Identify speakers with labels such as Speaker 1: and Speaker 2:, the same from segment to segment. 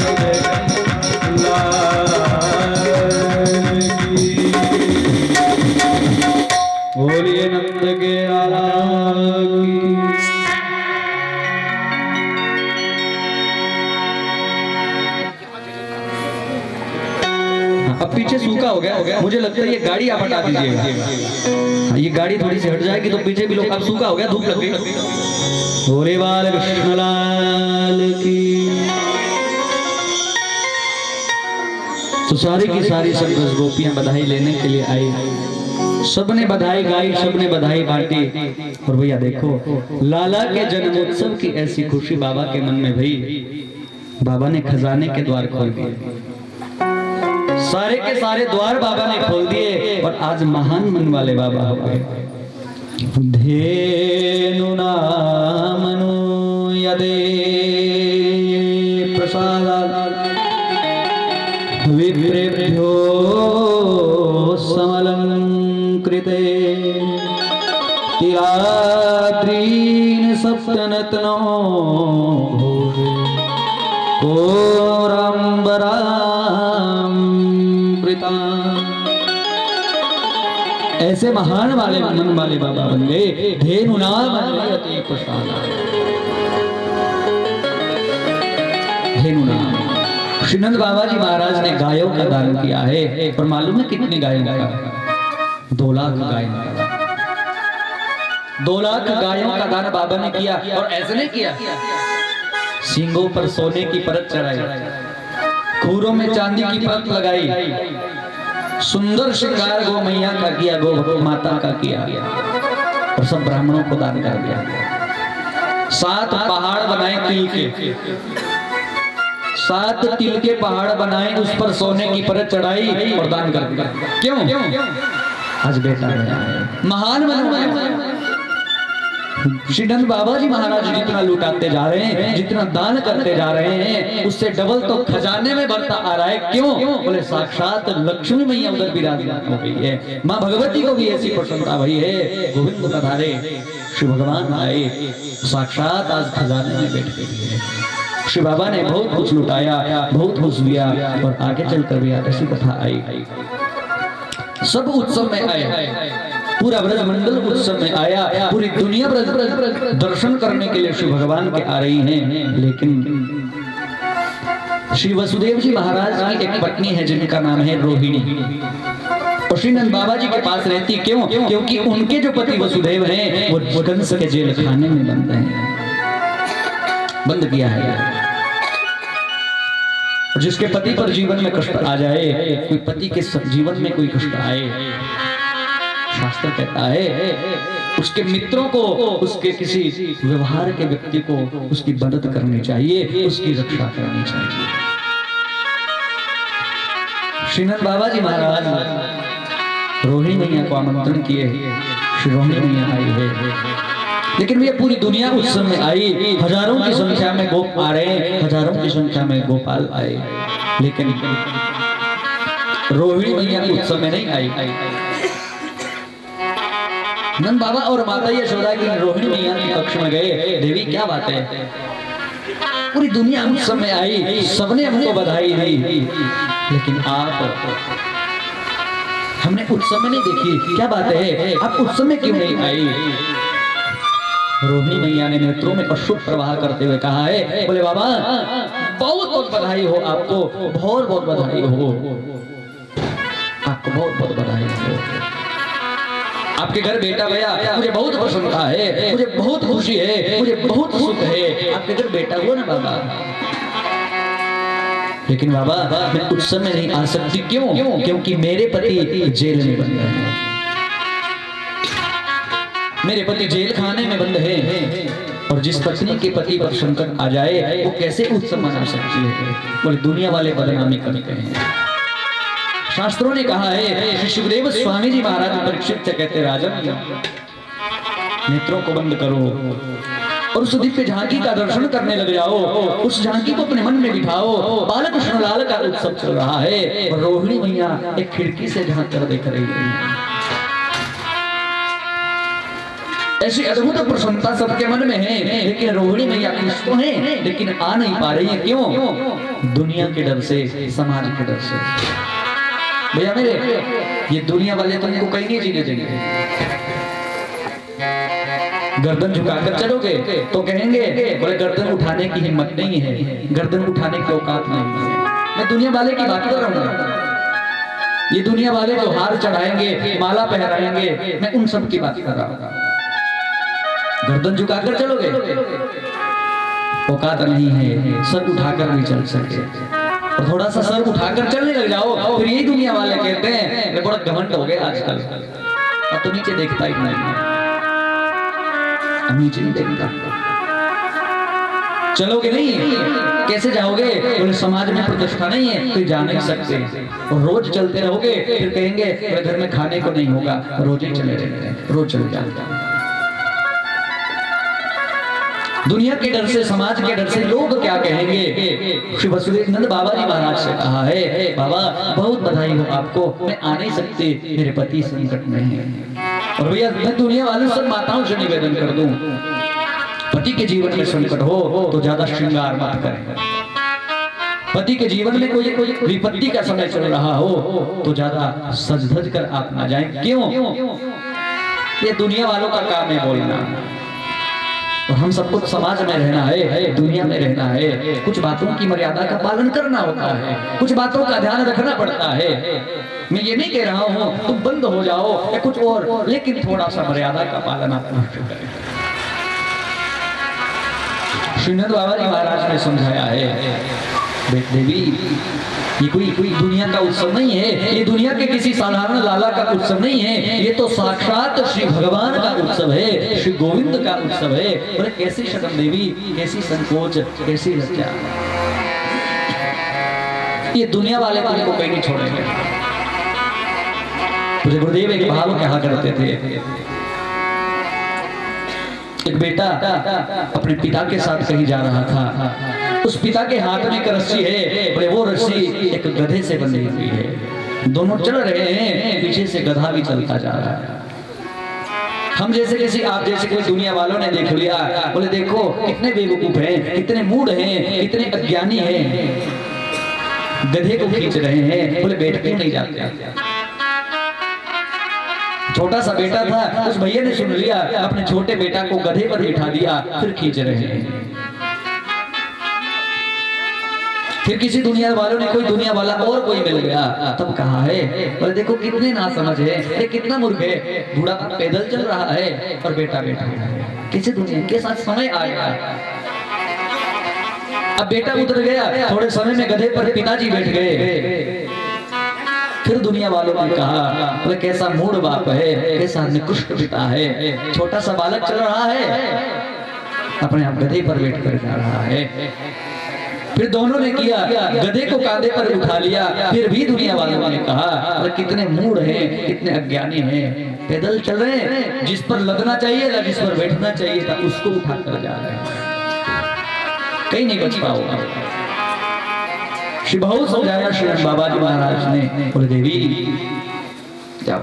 Speaker 1: भयो जय लाल की। बोलिए नंद के लाल की। अब पीछे सूखा हो गया, मुझे लगता है ये गाड़ी आप हटा दीजिएगा। ये गाड़ी थोड़ी सी हट जाएगी तो पीछे भी लोग, अब सूखा हो गया, धूप लग गई। भोले बाल कृष्णलाल की। तो सारी की सारी सब गोपियां बधाई लेने के लिए आई, सबने बधाई गाई, सबने बधाई बांटी। और भैया देखो, लाला के जन्मोत्सव की ऐसी खुशी बाबा के मन में भई, बाबा ने खजाने के द्वार खोल दिए, सारे के सारे द्वार बाबा ने खोल दिए। और आज महान मन वाले बाबा हो गए। धेनु नामनु यदे प्रसादात् विप्रेभ्यो समलंकृते तिराद्रीन् सप्तनतनो कोरंबरामृता। ऐसे महान वाले मन वाले बाबा बन गए। धेनु नाम यते प्रसादात्। धेनु नाम श्रीनंद बाबा जी महाराज ने गायों का दान किया है। और मालूम है कितने गायों का? 2 लाख गायों का। 2 लाख गायों का दान बाबा ने किया। और ऐसे नहीं किया, सींगों पर सोने की परत चढ़ाई, खूरों में चांदी की परत लगाई, सुंदर श्रृंगार गौ मैया का किया, गौ माता का किया, और सब ब्राह्मणों को दान कर दिया। 7 पहाड़ बनाए तिल के, 7 तिल के पहाड़ बनाए, उस पर सोने की परत चढ़ाई और दान कर दिया। क्यों? आज बेटा है। महान मनोमय श्रीनंद बाबा जी महाराज जितना लुटाते जा रहे हैं, जितना दान करते जा रहे हैं, उससे डबल तो खजाने में बढ़ता आ रहा है। क्यों? बोले साक्षात लक्ष्मी मैया उधर विराजमान हो गई है। माँ भगवती को भी ऐसी प्रसन्नता भई है। गोविंद पधारे, श्री भगवान आए, साक्षात आज खजाने में बैठ गई है। श्री बाबा ने बहुत कुछ लुटाया, बहुत कुछ दिया। और आगे चलकर भी ऐसी कथा आई। सब उत्सव में आए, पूरा ब्रजमंडल उत्सव में आया, पूरी दुनिया दर्शन करने के लिए श्री भगवान के आ रही हैं। लेकिन श्री वसुदेव जी महाराज की एक पत्नी है जिनका नाम है रोहिणी, और श्रीनंद बाबा जी के पास रहती। क्यों? क्योंकि उनके जो पति वसुदेव हैं वो कंस के जेल खाने में बंद हैं, बंद किया है। जिसके पति पर जीवन में कष्ट आ जाए, कोई पति के जीवन में कोई कष्ट आए, शास्त्र कहता है उसके मित्रों को, उसके किसी व्यवहार के व्यक्ति को उसकी मदद करनी चाहिए, उसकी रक्षा करनी चाहिए। श्रीनंद बाबा जी महाराज रोहिणी मैया को आमंत्रण किए, श्री रोहिणी मैया आई है, लेकिन ये पूरी दुनिया उस समय आई, हजारों की संख्या में गोप आ रहे हैं, हजारों की संख्या में गोपाल आए, लेकिन रोहिणी मैया उस समय नहीं आई। नंद बाबा और माता यशोदा की रोहिणी मैया के कक्ष में गए, देवी क्या बात है, पूरी दुनिया उस समय आई, सबने हमको बधाई दी, लेकिन आप हमने उस समय नहीं देखी, क्या बात है, आप उस समय क्यों नहीं आई? रोहिणी मैया ने नेत्रों में अश्रु प्रवाह करते हुए कहा है, बोले बाबा बहुत बहुत बधाई हो आपको, बहुत बहुत बधाई हो आपको, बहुत बहुत बधाई हो, आपके घर बेटा भैया मुझे बहुत प्रसन्नता है, मुझे बहुत खुशी है, मुझे बहुत सुख है, आपके घर बेटा हुआ ना बाबा, लेकिन बाबा मैं उस समय नहीं आ सकती, क्यों? क्योंकि मेरे पति जेल में बंद है, मेरे पति जेल खाने में बंद है, और जिस पत्नी के पति पर संकट आ जाए वो कैसे उत्सव मना सकती है? बोले दुनिया वाले बदनामी करते हैं। शास्त्रों ने कहा है, श्री सुखदेव स्वामी जी महाराज परीक्षित से कहते, राजन नेत्रों को बंद करो और उस दिव्य झांकी का दर्शन करने लग जाओ, उस झांकी को अपने मन में बिठाओ, बालकृष्ण लाल का उत्सव चल रहा है और रोहिणी मैया एक खिड़की से झांक कर देख रही है। ऐसी अद्भुत प्रसन्नता सबके मन में है, लेकिन रोहिणी मैया खुश तो है लेकिन आ नहीं पा रही है, क्यों? दुनिया के डर से, समाज के डर से। भैया मेरे, ये दुनिया वाले तुमको कहीं नहीं जीने देंगे, गर्दन झुकाकर चलोगे तो कहेंगे बोले गर्दन उठाने की हिम्मत नहीं है, गर्दन उठाने की औकात नहीं है। मैं दुनिया वाले की बात कर रहा हूँ, ये दुनिया वाले जो हार चढ़ाएंगे, माला पहराएंगे, मैं उन सब की बात कर रहा हूँ। गर्दन झुकाकर चलोगे औकात नहीं है, सर उठाकर भी चल सके, और थोड़ा सा सर उठाकर चलने लग जाओ फिर यही दुनिया वाले कहते हैं मैं बड़ा घमंड हो गया आजकल, अब तो नीचे देखता ही नहीं है, नीचे नहीं देखता। चलोगे नहीं, कैसे जाओगे? बोले समाज में प्रतिष्ठा नहीं है तो जा नहीं सकते, और रोज चलते रहोगे फिर कहेंगे घर में खाने को नहीं होगा, रोज ही चले रहते हैं, रोज चले जाते हैं। दुनिया के डर से, समाज के डर से लोग क्या कहेंगे? श्री वसुदेव नंद बाबा जी महाराज से कहा है, बाबा बहुत बधाई हो आपको, मैं आ नहीं सकती, मेरे पति संकट में हैं। और भैया मैं दुनिया वाले सब माताओं से निवेदन कर दूं, पति के जीवन में संकट हो तो ज्यादा श्रृंगार मत करें, पति के जीवन में कोई विपत्ति का समय चल रहा हो तो ज्यादा सज धज कर आप ना जाएं, क्यों? ये दुनिया वालों का काम है बोलना, और हम सबको समाज में रहना है, दुनिया में रहना है, कुछ बातों की मर्यादा का पालन करना होता है, कुछ बातों का ध्यान रखना पड़ता है। मैं ये नहीं कह रहा हूँ तुम बंद हो जाओ या कुछ और, लेकिन थोड़ा सा मर्यादा का पालन आप अवश्य करें। श्रीनंद बाबा जी महाराज ने समझाया है, देवी ये कोई दुनिया का उत्सव नहीं है, ये दुनिया के किसी साधारण लाला का उत्सव नहीं है, ये तो साक्षात श्री भगवान का उत्सव है, श्री गोविंद का उत्सव है। बोले कैसी शर्म देवी, कैसी संकोच, कैसी लज्जा, ये दुनिया वाले तुमको कहीं नहीं छोड़ेंगे। मुझे गुरुदेव एक भाव कहा करते थे, एक बेटा अपने पिता के साथ कहीं जा रहा था, उस पिता के हाथ में एक रस्सी है, बोले वो रस्सी एक गधे से बंधी हुई है, दोनों चल रहे हैं, पीछे से गधा भी चलता जा रहा है। हम जैसे किसी, आप जैसे कोई दुनिया वालों ने देख लिया, बोले देखो कितने बेवकूफ हैं, कितने मूढ़ हैं, कितने अज्ञानी हैं, गधे को खींच रहे हैं। बोले बैठ क्यों नहीं जाते? छोटा सा बेटा था, उस भैया ने सुन लिया, अपने छोटे बेटा को गधे पर बिठा दिया, फिर खींच रहे हैं। फिर किसी दुनिया वालों ने, कोई दुनिया वाला और कोई मिल गया, तब कहा है, बोले देखो कितने ना समझ है, अरे कितना मूर्ख है, बूढ़ा पैदल चल रहा है और बेटा बैठा है। किसी दुनिया के साथ समय आ गया, अब बेटा उतर गया, थोड़े समय में गधे पर पिताजी बैठ गए, फिर दुनिया वालों ने कहा बोले कैसा मूड बाप है, कैसा निकृष्ट पिता है, छोटा सा बालक चल रहा है, अपने आप गधे पर बैठ कर जा रहा है। फिर दोनों ने किया, गधे को कांधे पर उठा लिया। फिर भी दुनिया वालों ने कहा अरे कितने मूढ़ हैं, कितने अज्ञानी हैं, पैदल चल रहे हैं, जिस पर लगना चाहिए था, जिस पर बैठना चाहिए था, उसको उठा कर जा रहे हैं, कहीं नहीं बच पाओगे। श्री बहुत समझाया श्री बाबा जी महाराज ने, बोले देवी जाओ।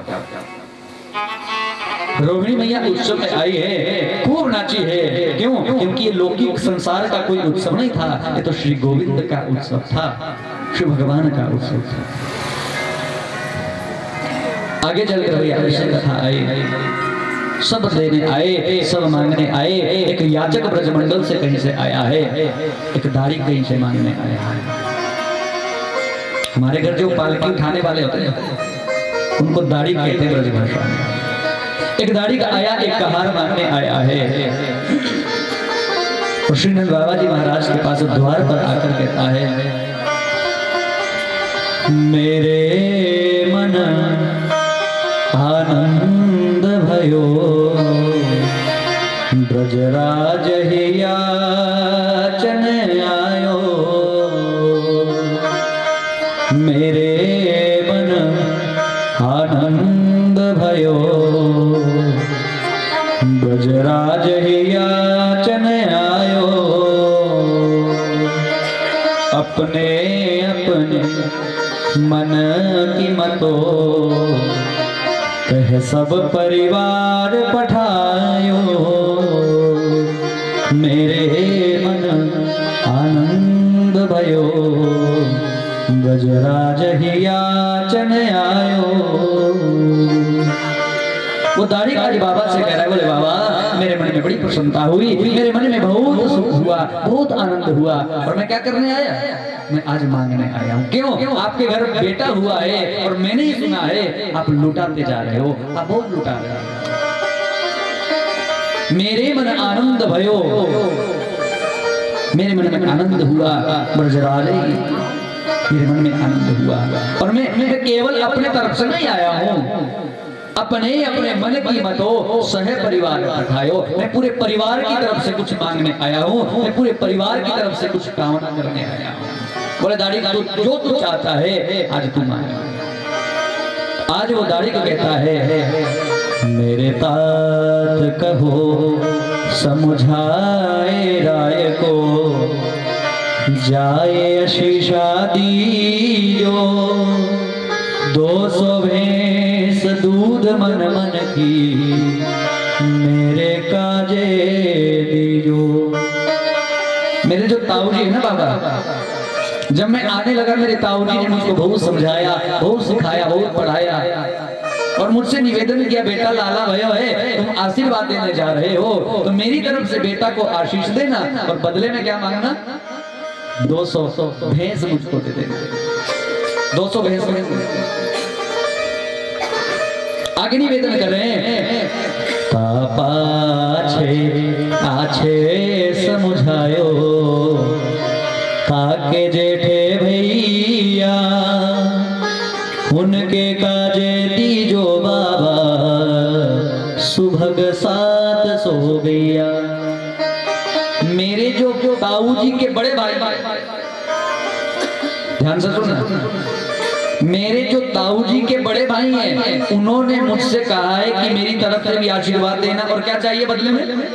Speaker 1: रोहिणी मैया उत्सव में आई है, खूब नाची है। क्यों? क्योंकि ये लौकिक संसार का कोई उत्सव नहीं था, ये तो श्री गोविंद का उत्सव था, श्री भगवान का उत्सव था। आगे चलकर भैया ऐसी कथा आई, सब देने आए, सब मांगने आए। एक याचक ब्रजमंडल से कहीं से आया है, एक दाढ़ी कहीं से मांगने आया है। हमारे घर जो पालकी उठाने वाले होते हैं उनको दाढ़ी कहते हैं ब्रज भाषा में। एक दाढ़ी का आया, एक कहार मांगने आया है। और श्रीनंद बाबा जी महाराज के पास द्वार पर आकर कहता है मेरे मन आनंद भयो, ब्रजराज ही याचन आयो। मेरे मन आनंद भयो, ब्रजराज ही याचन आयो। अपने अपने मन की मतो, कह सब परिवार पठायो। मेरे मन आनंद भयो, ब्रजराज ही याचन आयो। वो दाढ़ी काज बाबा से कह रहा है, बोले बाबा मेरे मन में बड़ी प्रसन्नता हुई, मेरे मन में बहुत सुख हुआ, बहुत आनंद हुआ, और मैं क्या करने आया, मैं आज मांगने आया हूँ। क्यों? आपके घर बेटा हुआ है और मैंने ही सुना है आप लुटाते जा रहे हो, आप बहुत लुटा रहे हो। मेरे मन आनंद भयो, मेरे मन में आनंद हुआ, ब्रजराज मेरे मन में आनंद हुआ। और मैं केवल अपने तरफ से नहीं आया हूँ, अपने अपने मन की मतो सह परिवार पठायो। मैं पूरे परिवार की तरफ से कुछ मांगने आया हूँ, मैं पूरे परिवार की तरफ से कुछ कामना करने आया हूँ। बोले दाढ़ी का जो तू चाहता है आज तू मांग। आज वो दाढ़ी को कहता है मेरे तात कहो समझाए राय को, जाए आशीषा दीजो। 200 भैंस दूध मन मन की, मेरे काजे दीजो। मेरे जो ताऊजी है ना बाबा, जब मैं आने लगा मेरे ताऊजी ने मुझको बहुत समझाया, बहुत सिखाया, बहुत पढ़ाया, और मुझसे निवेदन किया बेटा लाला भयो है, तुम आशीर्वाद देने जा रहे हो तो मेरी तरफ से बेटा को आशीष देना, और बदले में क्या मांगना, 200 भैंस मुझको दे देना। 200 भैंस। आगे निवेदन कर रहे हैं पाछे आछे समझायो, काके जेठे भैया उनके काजे दीजो बाबा, सुभग साथ सो गया। मेरे जो ताऊजी के बड़े भाई, ध्यान से सुनना, मेरे जो ताऊजी के बड़े भाई हैं उन्होंने मुझसे कहा है कि मेरी तरफ से भी आशीर्वाद देना, और क्या चाहिए बदले में,